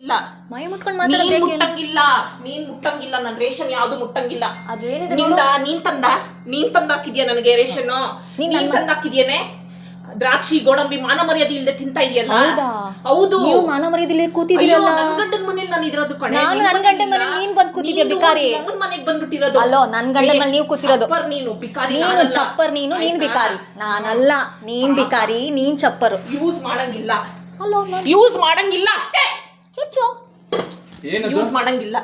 ಇಲ್ಲ ಮೈ ಮುಟ್ಕೊಂಡು ಮಾತಾಡಬೇಕು. ನೀನ್ ಮುಟ್ಟಂಗಿಲ್ಲ ನನ್ ರೇಷನ್ ಯಾವ್ದು ಮುಟ್ಟಂಗಿಲ್ಲ. ಅದೇನಿದೆ ನೀನ್ ತಂದಾಕಿದ್ಯಾ ನನಗೆ ರೇಷನ್? ನೀನ್ ತಂದಾಕಿದ್ಯೇನೆ? ದ್ರಾಕ್ಷಿ ಗೋಡಂಬಿ ಮಾನ ಮರ್ಯಾದೆ ಇಲ್ಲದೆ ತಿಂತಾ ಇದೆಯಲ್ಲ. ಹೌದು, ನೀವು ಮಾನ ಮರ್ಯಾದೆ ಕೂತಿದ್ದೀರಲ್ಲ. ನನ್ ಗಂಡನ ಮನೇಲಿ ನಾನು ಇರೋದು ಕಣೆ. ನಾನು ನನ್ ಗಂಡನ ಮನೇಲಿ ನೀನ್ ಬಂದ್ ಕೂತಿದ್ಯಾ ಬಿಕಾರಿ. ನಮ್ಮನ್ ಮನೆಗ್ ಬಂದ್ಬಿಟ್ಟಿರೋದು. ಅಲ್ಲೋ ನನ್ ಗಂಡನ ಮನೇಲಿ ನೀವು ಕೂತಿರೋದು. ನೀನು ಬಿಕಾರಿ, ನೀನು ಚಪ್ಪರ್, ನೀನ್ ಬಿಕಾರಿ. ನಾನಲ್ಲ, ನೀನ್ ಬಿಕಾರಿ, ನೀನ್ ಚಪ್ಪರು. ಯೂಸ್ ಮಾಡಂಗಿಲ್ಲ. ಅಲ್ಲೋ ಯೂಸ್ ಮಾಡಂಗಿಲ್ಲ ಅಷ್ಟೇ. ಕಿಚ್ಚು ಯೂಸ್ ಮಾಡಂಗಿಲ್ಲ.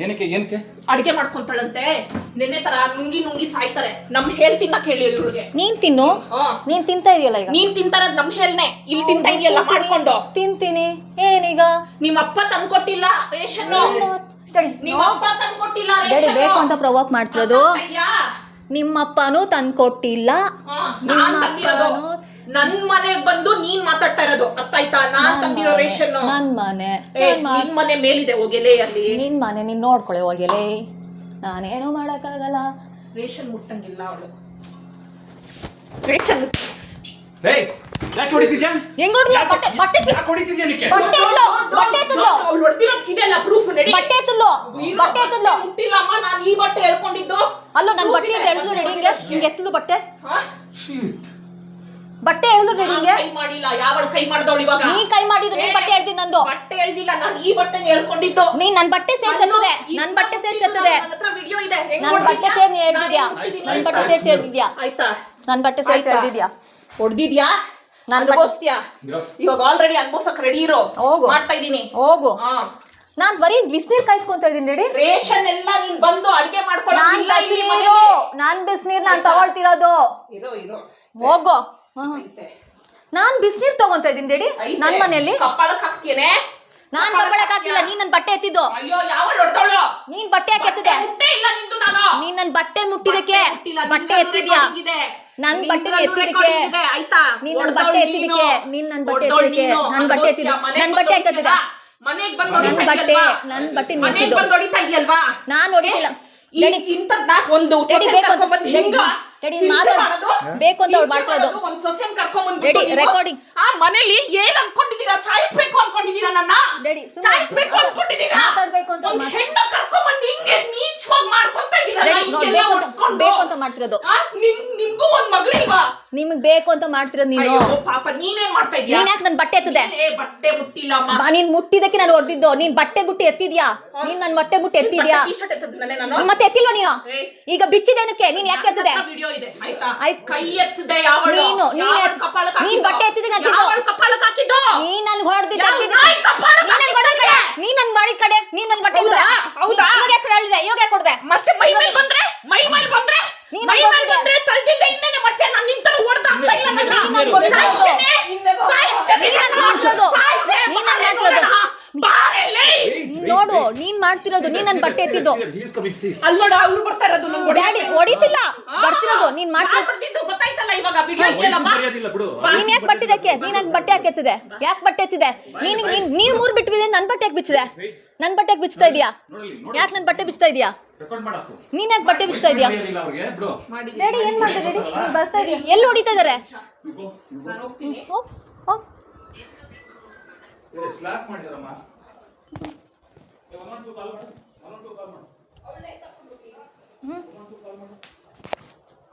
ಏನಕ್ಕೆ ಅಡಿಗೆ ಮಾಡ್ಕೊಂತಾಳಂತೆ. ನಿನ್ನೆ ತರ ನುಂಗಿ ಸಾಯ್ತಾರೆ. ನಮ್ ಹೇಳ್ ತಿನ್ನಕ್ ಹೇಳಿ ಇವ್ರಿಗೆ. ನೀನ್ ತಿನ್ನು. ನೀನ್ ತಿಂತಾ ಇದೆಯಲ್ಲ ಈಗ. ನೀನ್ ತಿಂತಾರದ್ ನಮ್ ಹೇಳ್ನೆ. ಇಲ್ಲಿ ತಿಂತಾ ಇದೆಯಲ್ಲ ಮಾಡ್ಕೊಂಡು. ತಿಂತೀನಿ. ಏನೀಗ? ನಿಮ್ಮ ಅಪ್ಪ ತಂದ್ಕೊಟ್ಟಿಲ್ಲ ರೇಷನ್. ನಿಮ್ಮ ಅಪ್ಪ ತಂದ್ಕೊಟ್ಟಿಲ್ಲ ರೇಷನ್. ಬೇಕು ಅಂತ ಪ್ರವೋಕ್ ಮಾಡ್ತಿರೋದು. ನಿಮ್ಮಪ್ಪನೂ ತಂದ್ಕೊಟ್ಟಿಲ್ಲ. ನನ್ ಮನೆಗ್ ಬಂದು ನೀನ್ ಮಾತಾಡ್ತಾ ಇರೋದು ಅರ್ಥ ಆಯ್ತಾ? ನಾನ್ ತಂದಿರೋ ರೇಷನ್ ನನ್ ಮನೆ. ನಿನ್ ಮನೆ ಮೇಲಿದೆ ಹೋಗೆಲೆ ಅಲ್ಲಿ. ನಿನ್ ಮನೆ ನೀನ್ ನೋಡ್ಕೊಳ್ಳೆ ಹೋಗೆಲೆ. ನಾನೇನು ಮಾಡಕ್ಕಾಗಲ್ಲ. ರೇಷನ್ ಮುಟ್ಟಂಗಿಲ್ಲ ಅವಳು. ರೇಷನ್ ಯಾಕೆ ಹೊಡಿತಿದ್ಯಾ? ಹೆಂಗ್ ಹೊಡ್ದ್ಲು? ಬಟ್ಟೆ ಯಾಕೆ ಹೊಡಿತಿದ್ಯಾ ನಿಕ್ಕೆ? ಬಟ್ಟೆ ಎತ್ತಲು. ಅವಳು ಹೊಡ್ದಿರೋದ್ ಇದೆಲ್ಲ ಪ್ರೂಫ್ ನಡಿ. ಬಟ್ಟೆ ಎತ್ತಲು. ಮುಟ್ಟಿಲ್ಲಮ್ಮ, ನಾನ್ ಈ ಬಟ್ಟೆ ಹೇಳ್ಕೊಂಡಿದ್ದು. ಅಲ್ಲೋ ನನ್ ಬಟ್ಟೆ ಎಳ್ದು ರೆಡಿ. ಹಿಂಗೆ ಎತ್ತಲು ಬಟ್ಟೆ. ಬಟ್ಟೆ ಎಳ್ದು ರೆಡಿ. ಕೈ ಮಾಡಿಲ್ಲ. ಯಾವಳು ಕೈ ಮಾಡ್ದವಳು ಇವಾಗ? ನೀ ಕೈ ಮಾಡಿದ್ದು. ನೀನ್ ಬಟ್ಟೆ ಎಳ್ದಿ ನಂದು. ಬಟ್ಟೆ ಎಳ್ದಿಲ್ಲ, ನಾನು ಈ ಬಟ್ಟೆ ಹೇಳ್ಕೊಂಡಿದ್ದು. ನೀನ್ ನನ್ ಬಟ್ಟೆ ಸೇರ್ಸತ್ತದೆ. ನನ್ ಬಟ್ಟೆ ಸೇರ್ಸತ್ತದೆ. ವಿಡಿಯೋ ಇದೆ. ನನ್ ಬಟ್ಟೆ ಸೇರ್ ನೀ ಎಳ್ದಿದ್ಯಾ? ನನ್ ಬಟ್ಟೆ ಸೇರ್ಸಿ ಎಳ್ದಿದ್ಯಾ? ಆಯ್ತಾ? ನನ್ ಬಟ್ಟೆ ಸೇರ್ಸಿ ಎಳ್ದಿದ್ಯಾ? ಹೊಡ್ದಿದ್ಯಾ? ನಾನು ಅನುಭವಿಸ್ತೀಯಾ? ಇವಾಗ ಆಲ್ರೆಡಿ ಅನುಭವಿಸಕ್ ರೆಡಿ ಇರೋ. ಮಾಡ್ತಾ ಇದೀನಿ. ಹೋಗು. ನಾನ್ ಬರೀ ಬಿಸಿನೀರ್ ಕಾಯಿಸ್ಕೊಂತ ಇದೀನಿ ರೆಡಿ. ರೇಷನ್ ಎಲ್ಲ ನೀನ್ ಬಂದು ಅಡಿಗೆ ಮಾಡ್ಕೊಳ್ಳೋದಿಲ್ಲ. ನಾನ್ ಬಿಸಿನೀರ್ ನಾನ್ ತಗೊಳ್ತಿರೋದು. ಹೋಗು. ನಾನ್ ಬಿಸಿನೀರ್ ತಗೊಂತ ಇದೀನಿ ರೆಡಿ. ನನ್ ಮನೆಯಲ್ಲಿ ಕಪ್ಪಳಕ್ ಹಾಕ್ತೇನೆ. ನಾನ್ ಕಪ್ಪಳಕ್ ಹಾಕಿಲ್ಲ. ನೀನ್ ನನ್ ಬಟ್ಟೆ ಎತ್ತಿದ್ದು. ಅಯ್ಯೋ, ಯಾವಳು ಹೊಡ್ತಾವಳು? ನೀನ್ ಬಟ್ಟೆ ಯಾಕೆ ಎತ್ತಿದೆ? ನೀನ್ ನನ್ ಬಟ್ಟೆ ಮುಟ್ಟಿದಕ್ಕೆ ಬಟ್ಟೆ ಎತ್ತಿದ್ಯಾ? ನನ್ ಬಟ್ಟೆ ಎತ್ತಿದಕ್ಕೆ. ಆಯ್ತಾ? ನೀನ್ ನನ್ ಬಟ್ಟೆ ಎತ್ತಿದಕ್ಕೆ. ನೀನ್ ನನ್ ಬಟ್ಟೆ ಎತ್ತಿದಕ್ಕೆ. ನನ್ ಬಟ್ಟೆ ಎತ್ತಿದ. ನನ್ ಬಟ್ಟೆ ಯಾಕೆ ಎತ್ತಿದೆ? ಮನೆಗ್ ಬಂದು ನನ್ ಬಟ್ಟೆ ನಿಂತಿದ್ದು. ಹೊಡಿತಾ ಇದೆಯಲ್ವಾ? ನಾನ್ ಹೊಡಿಲಿಲ್ಲ. ಒಂದು ಬೇಕು ಅಂತ ಅವ್ರು ಮಾಡ್ಕೊಳ್ಳೋದು. ಒಂದ್ ಸೊಸೆನ್ ಕರ್ಕೊಂಡ್ ರೆಡಿ ರೆಕಾರ್ಡಿಂಗ್. ಆ ಮನೇಲಿ ಏನ್ ಅನ್ಕೊಂಡಿದೀರಾ? ಸಾಯಿಸ್ಬೇಕು ಅನ್ಕೊಂಡಿದೀರಾ? ನನ್ನ ಸಾಯಿಸ್ಬೇಕು ಅನ್ಕೊಂಡಿದೀರಾ? ಮಾತಾಡ್ಬೇಕು ಅಂತ ಹೆಣ್ಣ ಕರ್ಕೊಂಡ್ ಹಿಂಗೆ ನೀಚವಾಗಿ ಮಾಡ್ಕೊಂತ ಇದೀರಾ? ಬೇಕು ಅಂತ ಮಾಡ್ತಿರೋದು. ನಿಮ್ಗೂ ಒಂದ್ ಮಗಳಿಲ್ವಾ? ನಿಮ್ಗ್ ಬೇಕು ಅಂತ ಮಾಡ್ತಿರೋದು ನೀನು. ಪಾಪ ನೀನೇನ್ ಮಾಡ್ತಾ ಇದೀಯ? ನೀನ್ ಯಾಕೆ ನನ್ ಬಟ್ಟೆ ಎತ್ತಿದೆ? ಬಟ್ಟೆ ಮುಟ್ಟಿಲ್ಲ. ನೀನ್ ಮುಟ್ಟಿದಕ್ಕೆ ನಾನು ಹೊಡೆದಿದ್ದು. ನೀನ್ ಬಟ್ಟೆ ಬುಟ್ಟಿ ಎತ್ತಿದ್ಯಾ? ನೀನ್ ನನ್ ಬಟ್ಟೆ ಬುಟ್ಟಿ ಎತ್ತಿದ್ಯಾ? ಮತ್ತೆ ಎತ್ತಿಲ್ವಾ ನೀನು? ಈಗ ಬಿಚ್ಚಿದೇನಕ್ಕೆ? ನೀನ್ ಯಾಕೆ ಎತ್ತಿದೆ? ಕೈ ಎತ್ತದೆ. ಯಾವಳು? ನೀನ್ ಬಟ್ಟೆ ಎತ್ತಿದೆ. ನೀನ್ ನನ್ ಹೊಡೆದಿದ್ದ. ನೀನ್ ನನ್ ಮಾಡಿ ಕಡೆ. ನೀನ್ ನನ್ ಬಟ್ಟೆ ಎತ್ತಿದೆ. ಹೌದಾ? ಇವಾಗ ಯಾಕೆ ಕೊಡ್ದೆ? ಮತ್ತೆ ಮೈ ಮೇಲೆ ಬಂದ್ರೆ ತಳ್ಜಿದ್ದೆ. ಇನ್ನೇನೆ ಮತ್ತೆ ನಾನು ನಿಂತರ ಓಡ್ತಾ ಆಗ್ತಾ ಇಲ್ಲ. ನೋಡು, ನೀನ್ ಮಾಡ್ತಿರೋದು. ನೀನ್ ನನ್ ಬಟ್ಟೆ ಎತ್ತಿದ್ದು. ಅಲ್ಲೋಡ, ಅವ್ರು ಬರ್ತಾ ಇರೋದು. ಡ್ಯಾಡಿ ಹೊಡಿತಿಲ್ಲ, ಬರ್ತಿರೋದು. ನೀನ್ ಮಾಡ್ತಿದ್ದು ಗೊತ್ತಾಯ್ತಲ್ಲ ಇವಾಗ. ನೀನ್ ಯಾಕೆ ಬಟ್ಟಿದಕ್ಕೆ? ನೀನ್ ನನ್ ಬಟ್ಟೆ ಯಾಕೆ ಎತ್ತಿದೆ? ಯಾಕೆ ಬಟ್ಟೆ ಎತ್ತಿದೆ? ನೀನ್ ಮೂರ್ ಬಿಟ್ಟು ಬಿದ್ದೆ. ನನ್ ಬಟ್ಟೆ ಯಾಕೆ ಬಿಚ್ಚಿದೆ? ನನ್ ಬಟ್ಟೆ ಯಾಕೆ ಬಿಚ್ತಾ ಇದೀಯಾ? ಯಾಕೆ ನನ್ ಬಟ್ಟೆ ಬಿಚ್ತಾ ಇದೀಯಾ? ನೀನ್ ಯಾಕೆ ಬಟ್ಟೆ ಬಿಚ್ತಾ ಇದೀಯಾ? ಡ್ಯಾಡಿ ಏನ್ ಮಾಡ್ತಾ ಡ್ಯಾಡಿ? ನೀನ್ ಬರ್ತಾ ಇದೀಯ. ಎಲ್ಲಿ ಹೊಡಿತಾ ಇದಾರೆ?